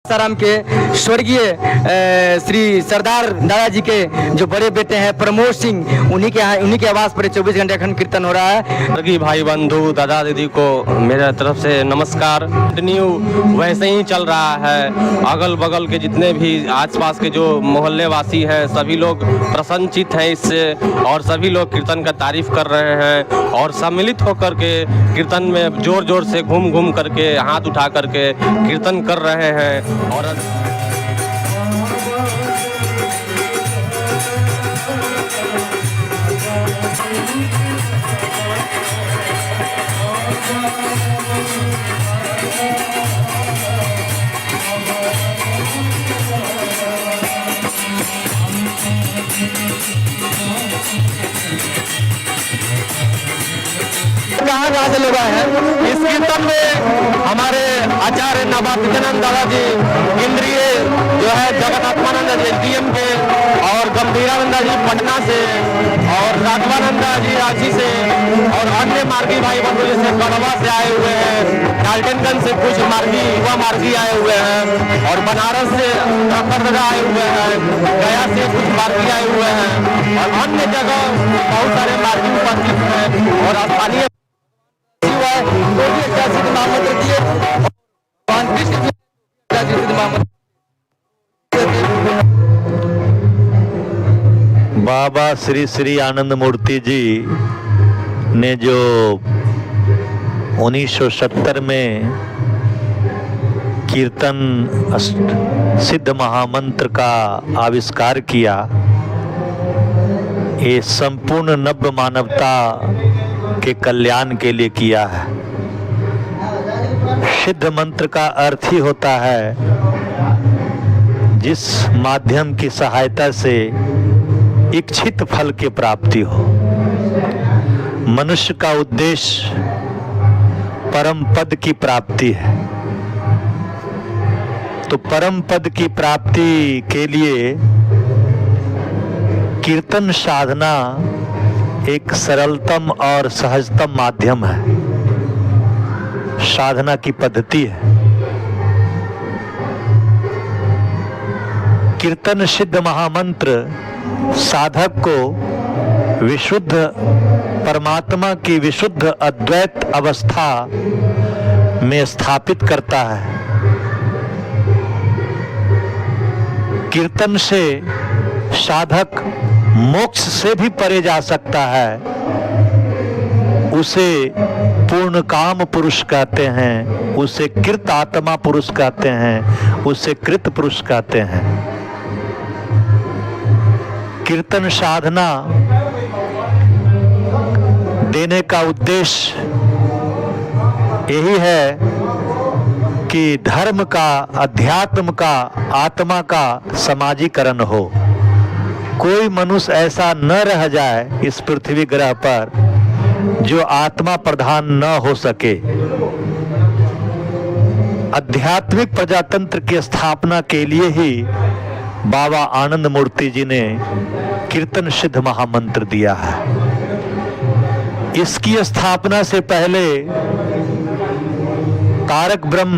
सासाराम के स्वर्गीय श्री सरदार दादाजी के जो बड़े बेटे हैं प्रमोद सिंह, उन्हीं के आवास पर 24 घंटे अखंड कीर्तन हो रहा है। स्वर्गीय भाई बंधु दादा दीदी को मेरे तरफ से नमस्कार। कंटिन्यू वैसे ही चल रहा है। अगल बगल के जितने भी आसपास के जो मोहल्ले वासी हैं सभी लोग प्रसन्नचित हैं इससे, और सभी लोग कीर्तन का तारीफ कर रहे हैं और सम्मिलित होकर के कीर्तन में जोर जोर से घूम घूम करके हाथ उठा करके कीर्तन कर रहे हैं। और कहाँ से लोग आए हैं इस कीर्तन में? हमारे आचार्य नवातीतानंद दादाजी केंद्रीय जो है जगन्नाथानंद जी एसडीएम के, और गंभीरानंद जी पटना से, और राघवानंद जी रांची से, और अन्य मार्गी भाई बंधु जैसे गढ़वा से आए हुए हैं, डाल्टनगंज से कुछ मार्गी युवा मार्गी आए हुए हैं, और बनारस से आए हुए हैं, गया से कुछ मार्गी आए हुए हैं, और अन्य जगह बहुत सारे मार्गी उपस्थित हैं। और स्थानीय बाबा श्री श्री आनंद मूर्ति जी ने जो 1970 में कीर्तन सिद्ध महामंत्र का आविष्कार किया, ये संपूर्ण नव्य मानवता के कल्याण के लिए किया है। सिद्ध मंत्र का अर्थ ही होता है जिस माध्यम की सहायता से इच्छित फल की प्राप्ति हो। मनुष्य का उद्देश्य परम पद की प्राप्ति है, तो परम पद की प्राप्ति के लिए कीर्तन साधना एक सरलतम और सहजतम माध्यम है, साधना की पद्धति है। कीर्तन सिद्ध महामंत्र साधक को विशुद्ध परमात्मा की विशुद्ध अद्वैत अवस्था में स्थापित करता है। कीर्तन से साधक मोक्ष से भी परे जा सकता है। उसे पूर्ण काम पुरुष कहते हैं, उसे कृत आत्मा पुरुष कहते हैं, उसे कृत पुरुष कहते हैं। कीर्तन साधना देने का उद्देश्य यही है कि धर्म का, अध्यात्म का, आत्मा का समाजीकरण हो। कोई मनुष्य ऐसा न रह जाए इस पृथ्वी ग्रह पर जो आत्मा प्रधान न हो सके। आध्यात्मिक प्रजातंत्र की स्थापना के लिए ही बाबा आनंद मूर्ति जी ने कीर्तन सिद्ध महामंत्र दिया है। इसकी स्थापना से पहले तारक ब्रह्म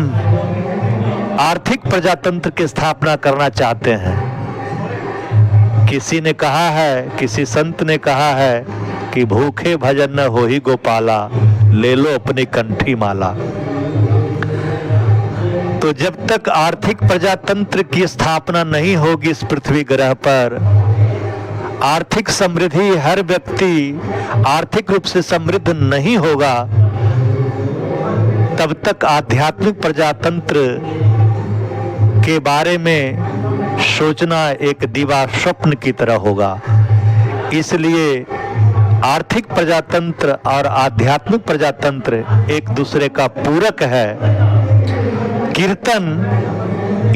आर्थिक प्रजातंत्र की स्थापना करना चाहते हैं। किसी ने कहा है, किसी संत ने कहा है कि भूखे भजन न हो ही गोपाला, ले लो अपनी कंठी माला। तो जब तक आर्थिक प्रजातंत्र की स्थापना नहीं होगी इस पृथ्वी ग्रह पर, आर्थिक समृद्धि, हर व्यक्ति आर्थिक रूप से समृद्ध नहीं होगा, तब तक आध्यात्मिक प्रजातंत्र के बारे में सोचना एक दीवा स्वप्न की तरह होगा। इसलिए आर्थिक प्रजातंत्र और आध्यात्मिक प्रजातंत्र एक दूसरे का पूरक है। कीर्तन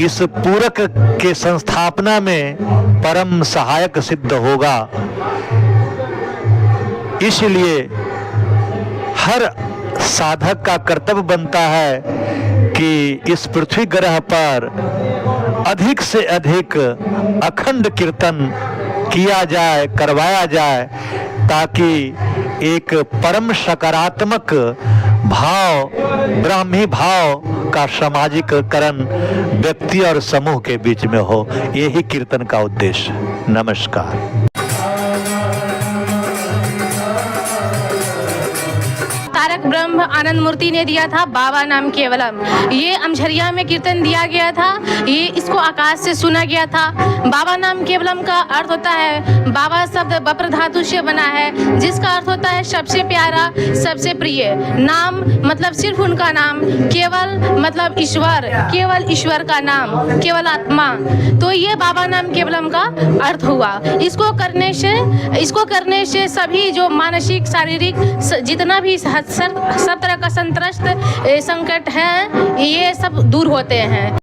इस पूरक के संस्थापना में परम सहायक सिद्ध होगा। इसलिए हर साधक का कर्तव्य बनता है कि इस पृथ्वी ग्रह पर अधिक से अधिक अखंड कीर्तन किया जाए, करवाया जाए, ताकि एक परम सकारात्मक भाव, ब्राह्मी भाव का सामाजिककरण व्यक्ति और समूह के बीच में हो, यही कीर्तन का उद्देश्य है। नमस्कार। तारक ब्रह्म आनंद मूर्ति ने दिया था बाबा नाम केवलम। ये अमझरिया में कीर्तन दिया गया था, ये इसको आकाश से सुना गया था। बाबा नाम केवलम का अर्थ होता है, बाबा शब्द बप्र धातु से बना है, जिसका अर्थ होता है सबसे प्यारा, सबसे प्रिय। नाम मतलब सिर्फ उनका नाम, केवल मतलब ईश्वर, केवल ईश्वर का नाम, केवल आत्मा। तो ये बाबा नाम केवलम का अर्थ हुआ। इसको करने से सभी जो मानसिक शारीरिक जितना भी सब तरह का संतुष्ट संकट है, ये सब दूर होते हैं।